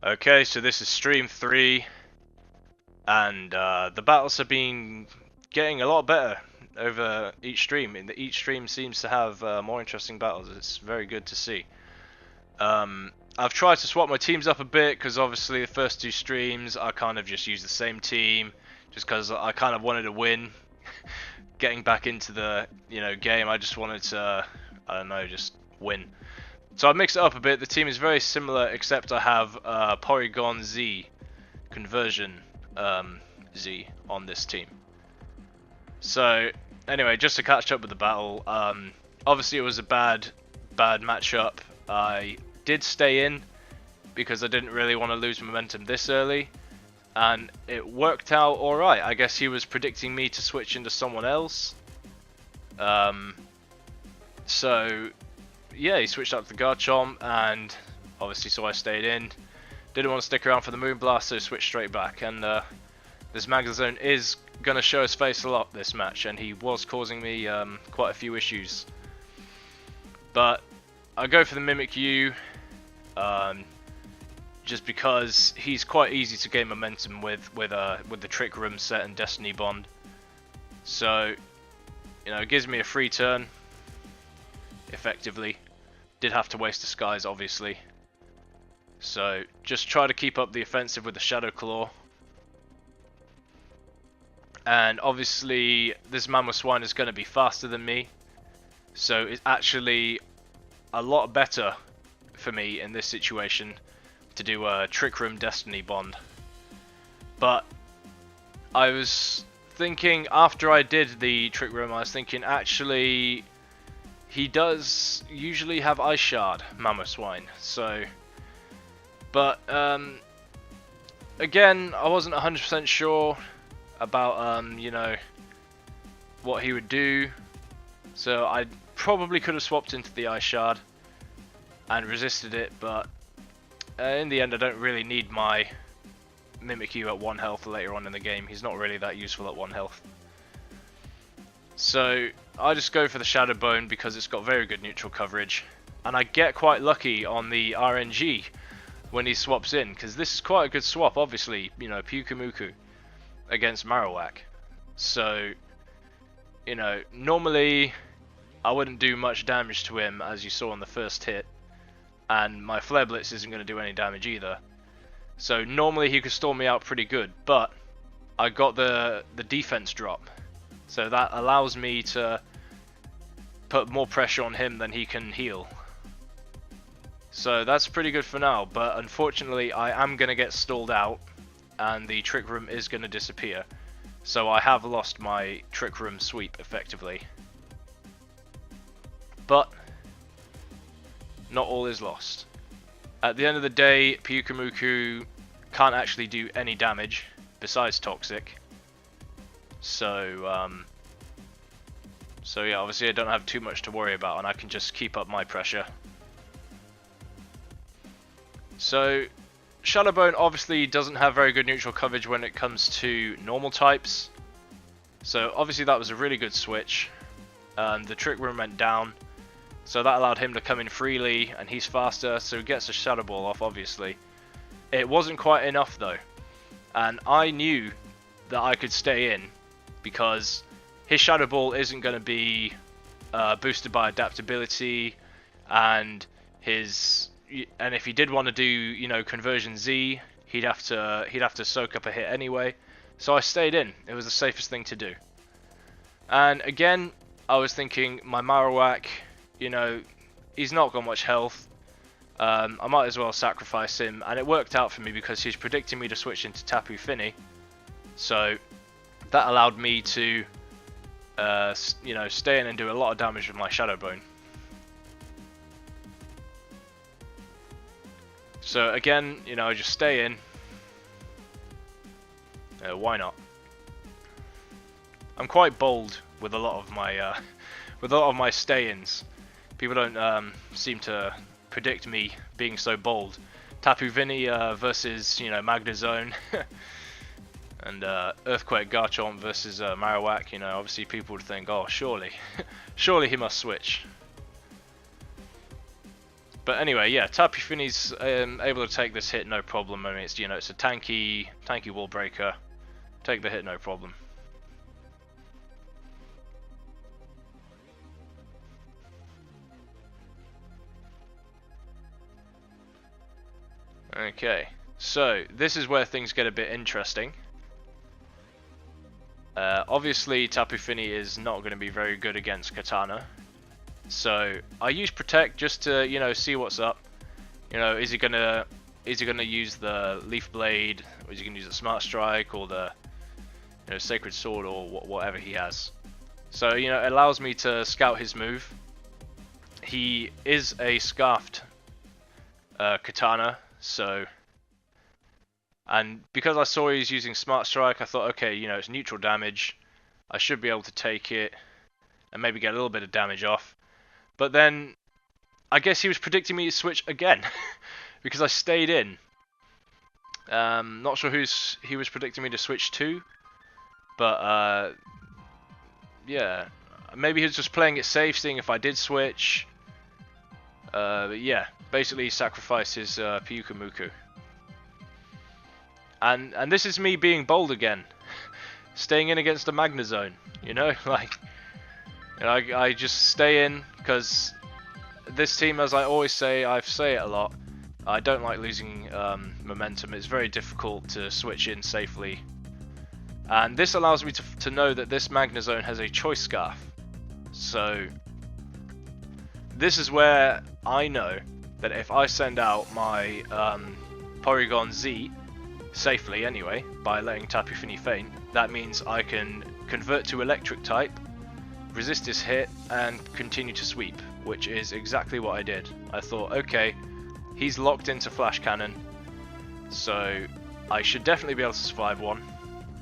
Okay, so this is stream 3, and the battles have been getting a lot better over each stream. And each stream seems to have more interesting battles. It's very good to see. I've tried to swap my teams up a bit because obviously the first two streams I kind of just used the same team just because I kind of wanted to win. Getting back into the game, I just wanted to just win. So I mixed it up a bit. The team is very similar, except I have Porygon-Z conversion Z on this team. So anyway, just to catch up with the battle, obviously it was a bad matchup. I did stay in because I didn't really want to lose momentum this early, and it worked out alright. I guess he was predicting me to switch into someone else. So yeah, he switched out to the Garchomp, and obviously so I stayed in. Didn't want to stick around for the Moonblast, so switched straight back. And this Magnezone is going to show his face a lot this match, and he was causing me quite a few issues. But I go for the Mimikyu, just because he's quite easy to gain momentum with the Trick Room set and Destiny Bond. So it gives me a free turn. Effectively, did have to waste Disguise, obviously. So just try to keep up the offensive with the Shadow Claw. And obviously this Mamoswine is going to be faster than me, so it's actually a lot better for me in this situation to do a Trick Room Destiny Bond. But I was thinking, after I did the Trick Room, I was thinking actually he does usually have Ice Shard, Mamoswine, so... But, again, I wasn't 100% sure about, what he would do. So I probably could have swapped into the Ice Shard and resisted it, but in the end I don't really need my Mimikyu at 1 health later on in the game. He's not really that useful at 1 health. So I just go for the Shadow Bone because it's got very good neutral coverage, and I get quite lucky on the RNG when he swaps in, because this is quite a good swap, obviously, Pyukumuku against Marowak. So, normally I wouldn't do much damage to him, as you saw on the first hit, and my Flare Blitz isn't going to do any damage either. So normally he could stall me out pretty good, but I got the defense drop. So that allows me to put more pressure on him than he can heal. So that's pretty good for now, but unfortunately I am going to get stalled out and the Trick Room is going to disappear. So I have lost my Trick Room sweep effectively. But not all is lost. At the end of the day, Pyukumuku can't actually do any damage besides Toxic. So yeah, obviously I don't have too much to worry about, and I can just keep up my pressure. So Shadow Bone obviously doesn't have very good neutral coverage when it comes to normal types. So obviously that was a really good switch. The Trick Room went down, so that allowed him to come in freely, and he's faster, so he gets a Shadow Ball off, obviously. It wasn't quite enough though, and I knew that I could stay in because his Shadow Ball isn't going to be boosted by Adaptability, and if he did want to do Conversion Z, he'd have to soak up a hit anyway. So I stayed in. It was the safest thing to do. And again, I was thinking my Marowak, he's not got much health. I might as well sacrifice him, and it worked out for me because he's predicting me to switch into Tapu Fini. So that allowed me to stay in and do a lot of damage with my Shadow Bone. So again, just stay in. Why not? I'm quite bold with a lot of my stay-ins. People don't seem to predict me being so bold. Tapu Fini versus Magnezone. And Earthquake Garchomp versus Marowak, obviously people would think, oh, surely he must switch. But anyway, yeah, Tapu Fini's able to take this hit no problem. I mean, it's, you know, it's a tanky wall breaker. Take the hit no problem. Okay, so this is where things get a bit interesting. Obviously, Tapu Fini is not going to be very good against Katana. So I use Protect just to, you know, see what's up. You know, is he gonna use the Leaf Blade, or is he gonna use the Smart Strike, or the, you know, Sacred Sword, or whatever he has. So, you know, it allows me to scout his move. He is a Scarfed Katana, so, and because I saw he was using Smart Strike, I thought, okay, you know, it's neutral damage. I should be able to take it and maybe get a little bit of damage off. But then, I guess he was predicting me to switch again, because I stayed in. Not sure who he was predicting me to switch to, but yeah, maybe he was just playing it safe, seeing if I did switch. But yeah, basically he sacrificed his Pyukumuku. And this is me being bold again, staying in against the Magnezone, you know, like, you know, I just stay in, because this team, as I always say, I say it a lot, I don't like losing momentum. It's very difficult to switch in safely. And this allows me to know that this Magnezone has a Choice Scarf. So this is where I know that if I send out my Porygon-Z safely anyway, by letting Tapu Fini faint, that means I can convert to Electric type, resist his hit, and continue to sweep, which is exactly what I did. I thought, okay, he's locked into Flash Cannon, so I should definitely be able to survive one,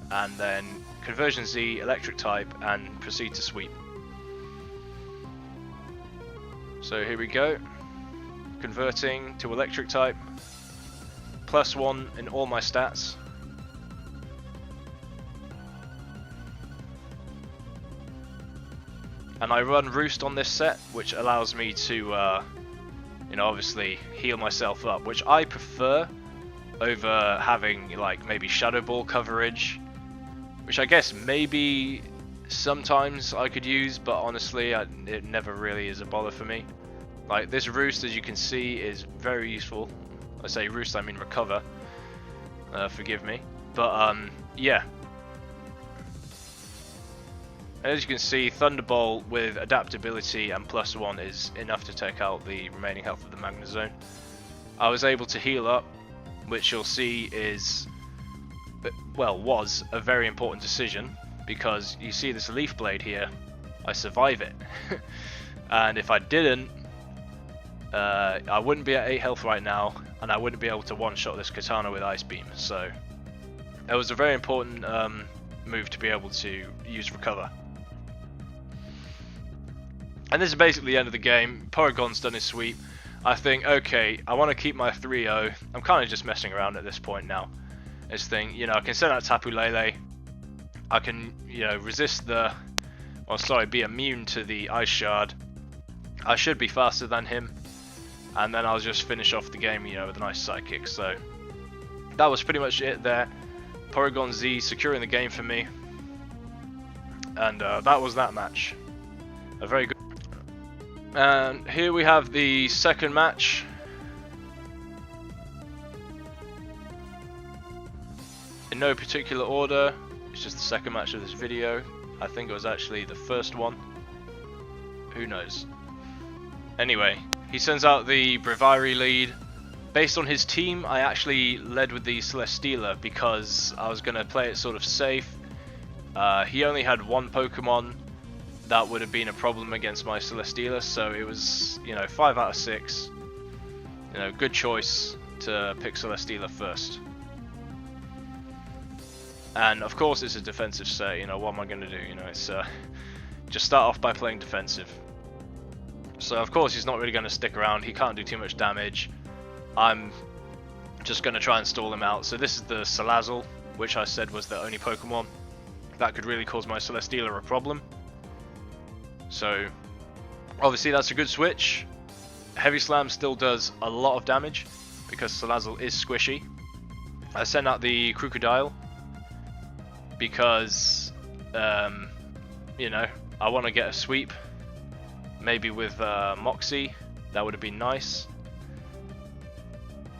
and then Conversion Z, Electric type, and proceed to sweep. So here we go, converting to Electric type, +1 in all my stats. And I run Roost on this set, which allows me to, you know, obviously heal myself up, which I prefer over having, like, maybe Shadow Ball coverage, which I guess maybe sometimes I could use, but honestly, it never really is a bother for me. Like, this Roost, as you can see, is very useful. I say Roost, I mean Recover. Forgive me. But, yeah. As you can see, Thunderbolt with Adaptability and +1 is enough to take out the remaining health of the Magnezone. I was able to heal up, which you'll see is, well, was a very important decision, because you see this Leaf Blade here, I survive it. And if I didn't, I wouldn't be at 8 health right now, and I wouldn't be able to one-shot this Katana with Ice Beam. So it was a very important move to be able to use Recover. And this is basically the end of the game. Porygon's done his sweep. I think, okay, I want to keep my 3-0. I'm kind of just messing around at this point now. This thing, you know, I can send out Tapu Lele. I can, you know, resist the, well, sorry, be immune to the Ice Shard. I should be faster than him. And then I'll just finish off the game, you know, with a nice Psychic. So that was pretty much it there. Porygon-Z securing the game for me. And that was that match. A very good. And here we have the second match. In no particular order, it's just the second match of this video. I think it was actually the first one. Who knows? Anyway, he sends out the Bravari lead. Based on his team, I actually led with the Celesteela because I was going to play it sort of safe. He only had one Pokemon that would have been a problem against my Celesteela, so it was, you know, 5 out of 6. You know, good choice to pick Celesteela first. And of course it's a defensive set, you know, what am I going to do? You know, it's just start off by playing defensive. So of course he's not really going to stick around, he can't do too much damage. I'm just going to try and stall him out. So this is the Salazzle, which I said was the only Pokemon that could really cause my Celesteela a problem. So obviously that's a good switch. Heavy Slam still does a lot of damage because Salazzle is squishy. I sent out the Crocodile because, you know, I want to get a sweep. Maybe with Moxie, that would have been nice.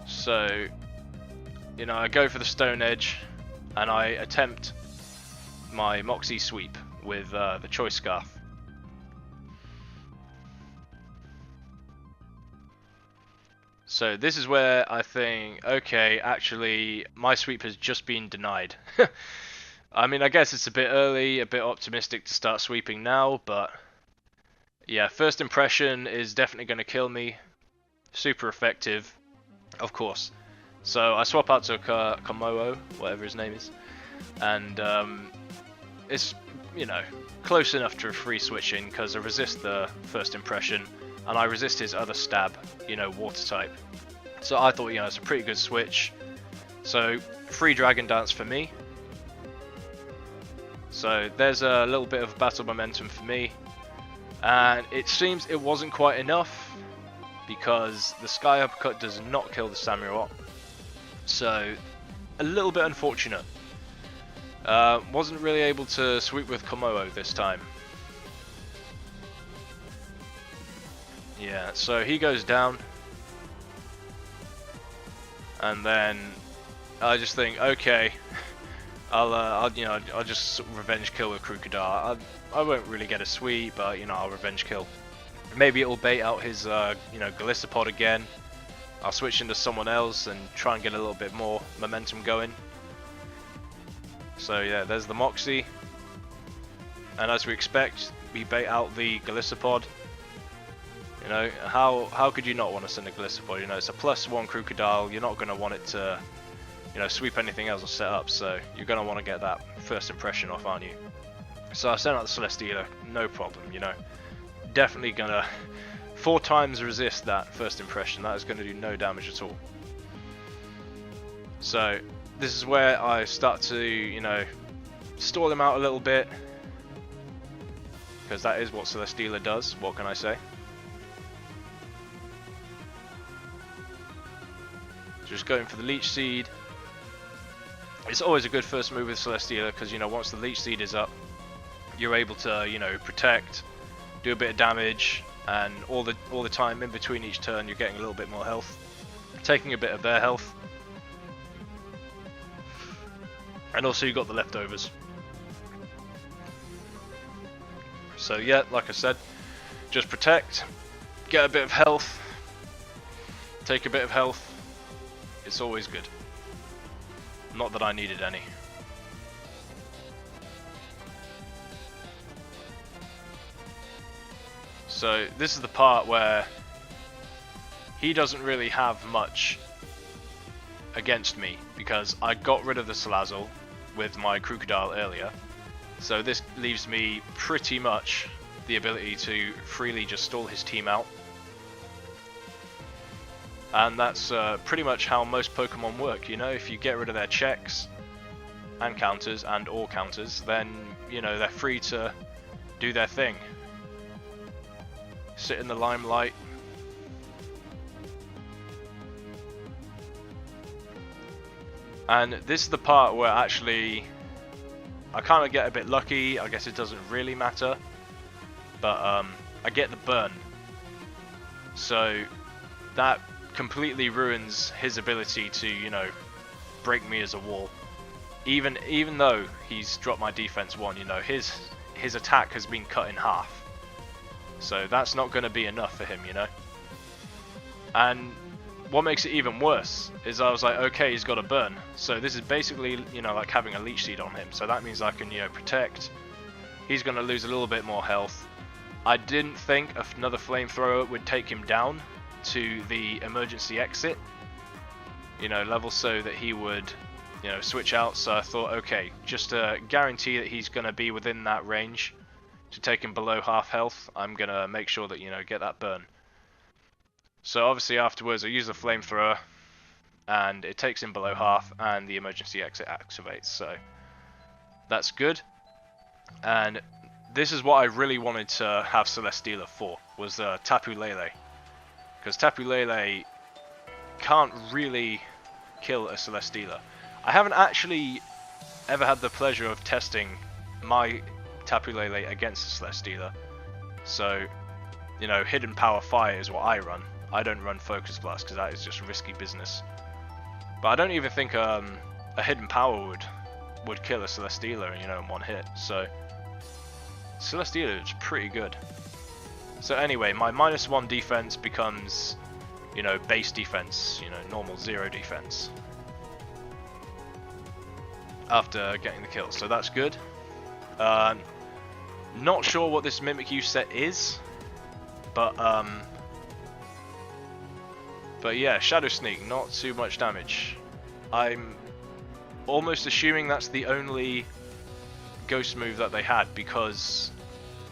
So, you know, I go for the Stone Edge and I attempt my Moxie sweep with the Choice Scarf. So this is where I think, okay, actually, my sweep has just been denied. I mean, I guess it's a bit early, a bit optimistic to start sweeping now, but yeah, first impression is definitely going to kill me. Super effective, of course. So I swap out to Komodo, whatever his name is, and it's, you know, close enough to a free switching because I resist the first impression and I resist his other stab, you know, water type. So I thought, you know, it's a pretty good switch. So free Dragon Dance for me. So there's a little bit of battle momentum for me. And it seems it wasn't quite enough because the Sky Uppercut does not kill the Samurott. So a little bit unfortunate. Wasn't really able to sweep with Komodo this time. Yeah, so he goes down. And then I just think, okay, I'll just revenge kill with Crocodile. I won't really get a sweep, but you know, I'll revenge kill. Maybe it'll bait out his you know, Galissapod again. I'll switch into someone else and try and get a little bit more momentum going. So yeah, there's the Moxie. And as we expect, we bait out the Galissapod. You know, how could you not want to send a Galissapod? You know, it's a +1 Crocodile. You're not going to want it to, you know, sweep anything else or set up. So you're going to want to get that first impression off, aren't you? So I sent out the Celesteela, no problem. You know, definitely gonna 4 times resist that first impression. That is going to do no damage at all. So this is where I start to, you know, stall him out a little bit, because that is what Celesteela does. What can I say? Just going for the Leech Seed. It's always a good first move with Celesteela because, you know, once the Leech Seed is up, you're able to, you know, protect, do a bit of damage, and all the time in between each turn you're getting a little bit more health, taking a bit of their health, and also you got the leftovers. So yeah, like I said, just protect, get a bit of health, take a bit of health. It's always good. Not that I needed any. So this is the part where he doesn't really have much against me because I got rid of the Salazzle with my Crocodile earlier. So this leaves me pretty much the ability to freely just stall his team out. And that's pretty much how most Pokemon work, you know. If you get rid of their checks and counters and or counters, then, you know, they're free to do their thing. Sit in the limelight. And this is the part where actually I kind of get a bit lucky. I guess it doesn't really matter. But I get the burn. So that completely ruins his ability to, you know, break me as a wall. Even though he's dropped my defense 1, you know, his attack has been cut in half. So that's not going to be enough for him, you know. And what makes it even worse is I was like, okay, he's got a burn. So this is basically, you know, like having a Leech Seed on him. So that means I can, you know, protect. He's going to lose a little bit more health. I didn't think another Flamethrower would take him down to the emergency exit, you know, level, so that he would, you know, switch out. So I thought, okay, just to guarantee that he's going to be within that range to take him below half health, I'm going to make sure that, you know, get that burn. So obviously afterwards I use the Flamethrower and it takes him below half and the emergency exit activates, so that's good. And this is what I really wanted to have Celesteela for, was Tapu Lele. because Tapu Lele can't really kill a Celesteela. I haven't actually ever had the pleasure of testing my Tapu Lele against a Celesteela, so you know, Hidden Power Fire is what I run. I don't run Focus Blast because that is just risky business. But I don't even think a Hidden Power would kill a Celesteela, you know, in one hit. So Celesteela is pretty good. So anyway, my -1 defense becomes, you know, base defense, you know, normal 0 defense after getting the kill. So that's good. Not sure what this Mimikyu set is, but yeah, Shadow Sneak, not too much damage. I'm almost assuming that's the only ghost move that they had, because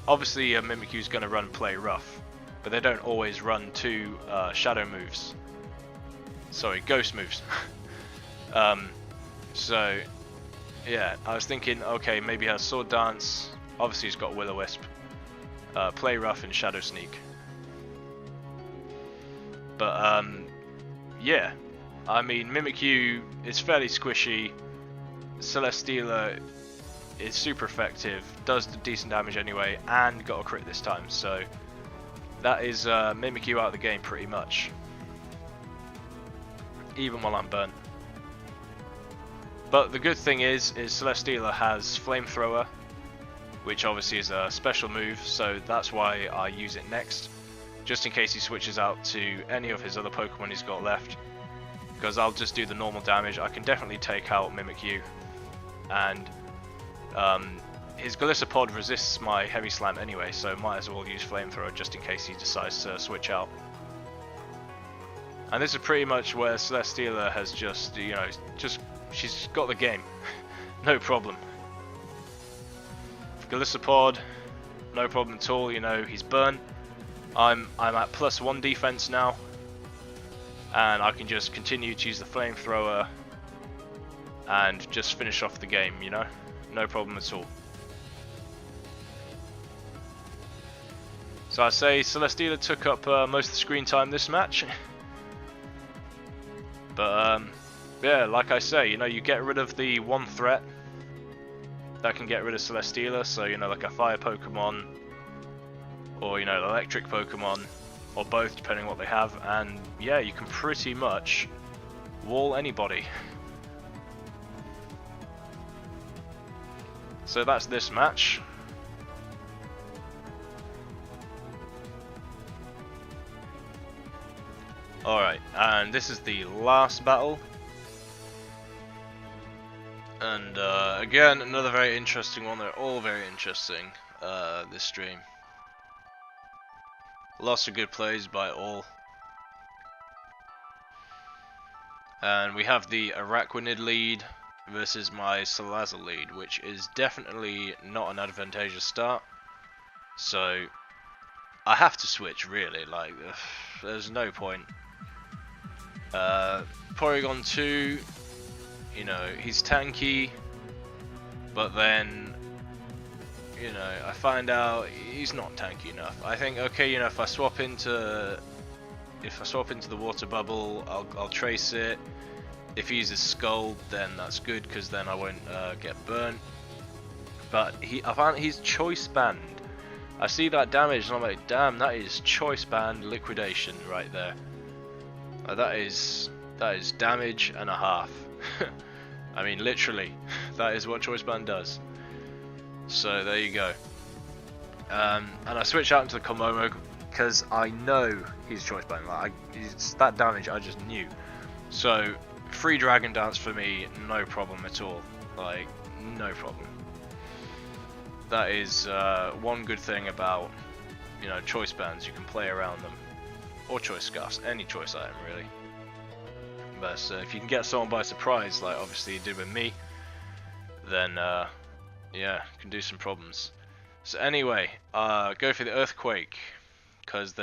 obviously a Mimikyu's going to run Play Rough, but they don't always run 2 shadow moves. Sorry, ghost moves. So yeah, I was thinking, okay, maybe he has Sword Dance. Obviously he's got Will-O-Wisp, Play Rough, and Shadow Sneak. But yeah, I mean, Mimikyu is fairly squishy. Celesteela is super effective, does decent damage anyway, and got a crit this time. So that is Mimikyu out of the game pretty much, even while I'm burnt. But the good thing is Celesteela has Flamethrower, which obviously is a special move, so that's why I use it next, just in case he switches out to any of his other Pokemon he's got left, because I'll just do the normal damage. I can definitely take out Mimikyu, and his Galissapod resists my Heavy Slam anyway, so might as well use Flamethrower just in case he decides to switch out. And this is pretty much where Celesteela has just, you know, she's got the game, no problem. Galissapod, no problem at all, you know, he's burnt. I'm at +1 defense now, and I can just continue to use the Flamethrower and just finish off the game, you know, no problem at all. So I say Celesteela took up most of the screen time this match, but yeah, like I say, you know, you get rid of the one threat that can get rid of Celesteela, so you know, like a fire Pokemon, or you know, an electric Pokemon, or both depending on what they have, and yeah, you can pretty much wall anybody. So that's this match. Alright, and this is the last battle. And again, another very interesting one. They're all very interesting, this stream. Lots of good plays by all. And we have the Araquanid lead versus my Salazzle lead, which is definitely not an advantageous start. So I have to switch, really, like, there's no point. Porygon-Z, you know, he's tanky, but then, you know, I find out he's not tanky enough. I think, okay, you know, if I swap into the water bubble, I'll trace it. If he uses Scald, then that's good, because then I won't get burnt. But I found he's choice banned. I see that damage and I'm like, damn, that is choice band liquidation right there. That is damage and a half. I mean, literally, that is what choice band does. So there you go. And I switch out into the Komodo because I know he's choice band. Like, it's that damage I just knew. So free Dragon Dance for me, no problem at all. Like, no problem. That is one good thing about, you know, choice bands. You can play around them, or choice scarfs, any choice item really. But if you can get someone by surprise, like obviously you did with me, then yeah, can do some problems. So anyway, go for the Earthquake, because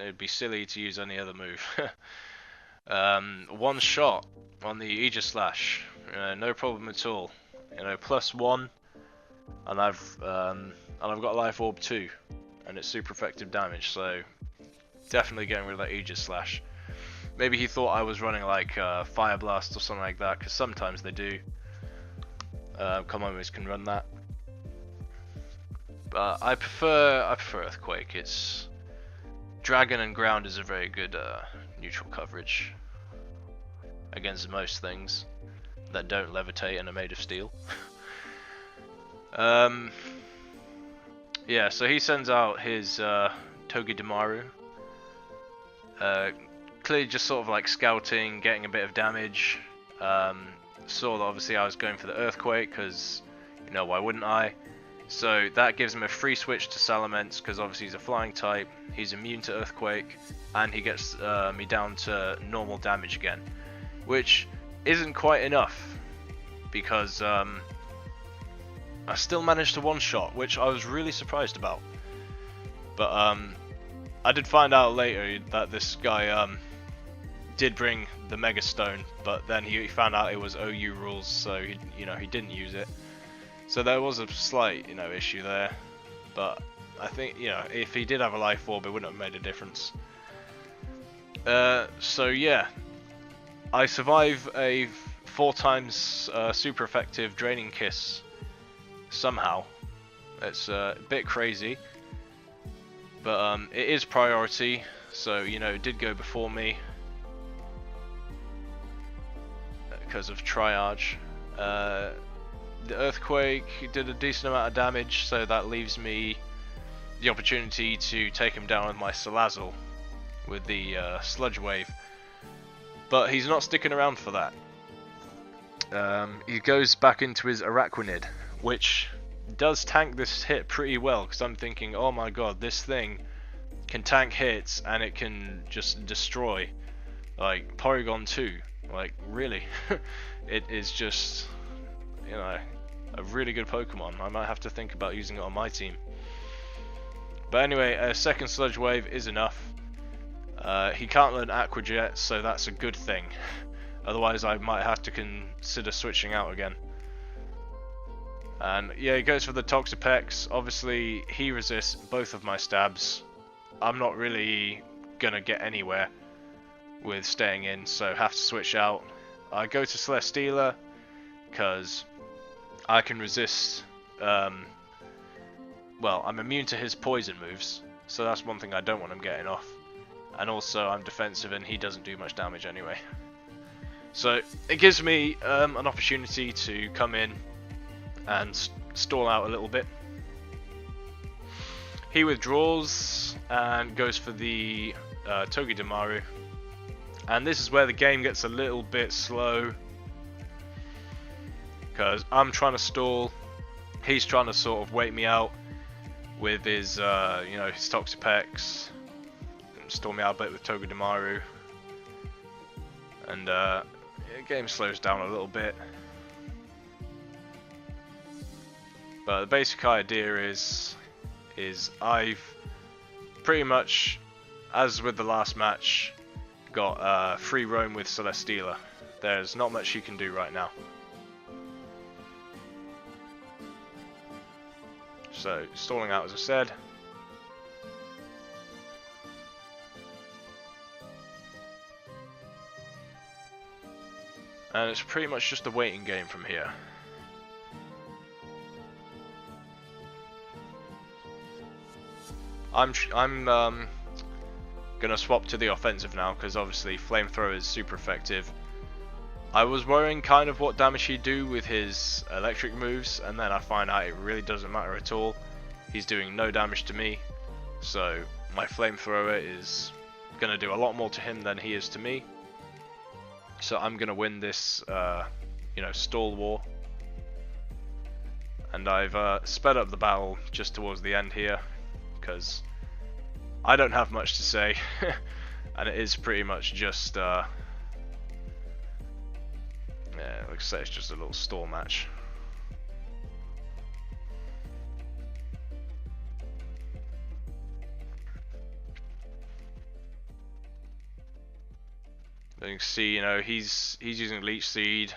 it'd be silly to use any other move. One shot on the Aegis Slash, no problem at all. You know, +1. And I've got Life Orb too, and it's super effective damage, so Definitely getting rid of that Aegis Slash. Maybe he thought I was running like Fire Blast or something like that, because sometimes they do. Commonwealths can run that. But I prefer Earthquake. It's Dragon and Ground is a very good neutral coverage against most things that don't levitate and are made of steel. Yeah, so he sends out his Togedemaru. Clearly just sort of like scouting, getting a bit of damage. Saw that obviously I was going for the Earthquake because, you know, why wouldn't I? So that gives him a free switch to Salamence because obviously he's a flying type, he's immune to Earthquake, and he gets me down to normal damage again. Which isn't quite enough because I still managed to one-shot, which I was really surprised about. But I did find out later that this guy did bring the Mega Stone, but then he found out it was OU rules, so he didn't use it. So there was a slight, issue there. But I think, if he did have a Life Orb, it wouldn't have made a difference. So yeah, I survive a 4 times super effective Draining Kiss somehow. It's a bit crazy, but it is priority, so it did go before me because of Triage. The Earthquake did a decent amount of damage, so that leaves me the opportunity to take him down with my Salazzle with the Sludge Wave. But he's not sticking around for that. He goes back into his Araquanid, which does tank this hit pretty well, because I'm thinking, oh my god, this thing can tank hits and it can just destroy. Like, Porygon 2. Like, really? It is just, a really good Pokemon. I might have to think about using it on my team. But anyway, a second Sludge Wave is enough. He can't learn Aqua Jet, so that's a good thing. Otherwise I might have to consider switching out again. And yeah, he goes for the Toxapex. Obviously he resists both of my stabs. I'm not really gonna get anywhere with staying in, so have to switch out. I go to Celesteela because I can resist, well, I'm immune to his poison moves, so that's one thing I don't want him getting off. And also I'm defensive and he doesn't do much damage anyway. So it gives me an opportunity to come in and stall out a little bit. He withdraws and goes for the Togedemaru. And this is where the game gets a little bit slow, because I'm trying to stall, he's trying to sort of wait me out with his, his Toxapex, stall me out a bit with Togedemaru, and the game slows down a little bit. But the basic idea is I've pretty much, as with the last match, got free roam with Celesteela. There's not much you can do right now. So, stalling out as I said. And it's pretty much just a waiting game from here. I'm gonna swap to the offensive now, because obviously Flamethrower is super effective. I was worrying kind of what damage he'd do with his electric moves, and then I find out it really doesn't matter at all. He's doing no damage to me, so my Flamethrower is gonna do a lot more to him than he is to me. So I'm gonna win this, stall war. And I've sped up the battle just towards the end here, because I don't have much to say, and it is pretty much just, yeah, like I say, it's just a little stall match. You can see, he's using Leech Seed,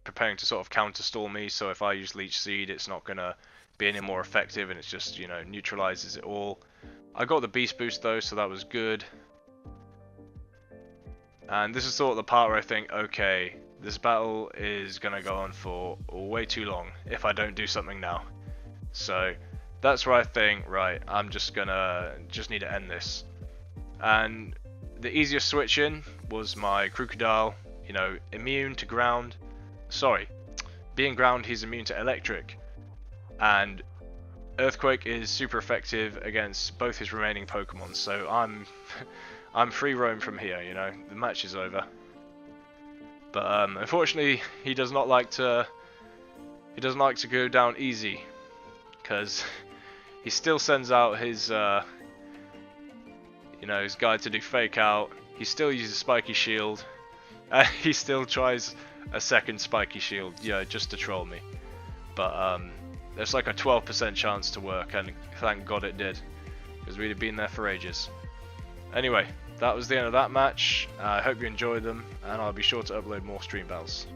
preparing to sort of counter stall me, so if I use Leech Seed, it's not gonna be any more effective, and it's just, neutralizes it all. I got the beast boost though, so that was good. And this is sort of the part where I think, okay, this battle is gonna go on for way too long if I don't do something now. So that's where I think, right, I'm just need to end this. And the easiest switch in was my Crocodile, you know, immune to ground. Sorry, being ground, he's immune to electric. And Earthquake is super effective against both his remaining Pokemon, so I'm free roam from here, you know, the match is over. But unfortunately, he does not like to go down easy, because he still sends out his you know, his guy to do fake out. He still uses Spiky Shield, and he still tries a second Spiky Shield, you know, just to troll me. But there's like a 12% chance to work, and thank God it did, because we'd have been there for ages. Anyway, that was the end of that match. I hope you enjoyed them, and I'll be sure to upload more stream battles.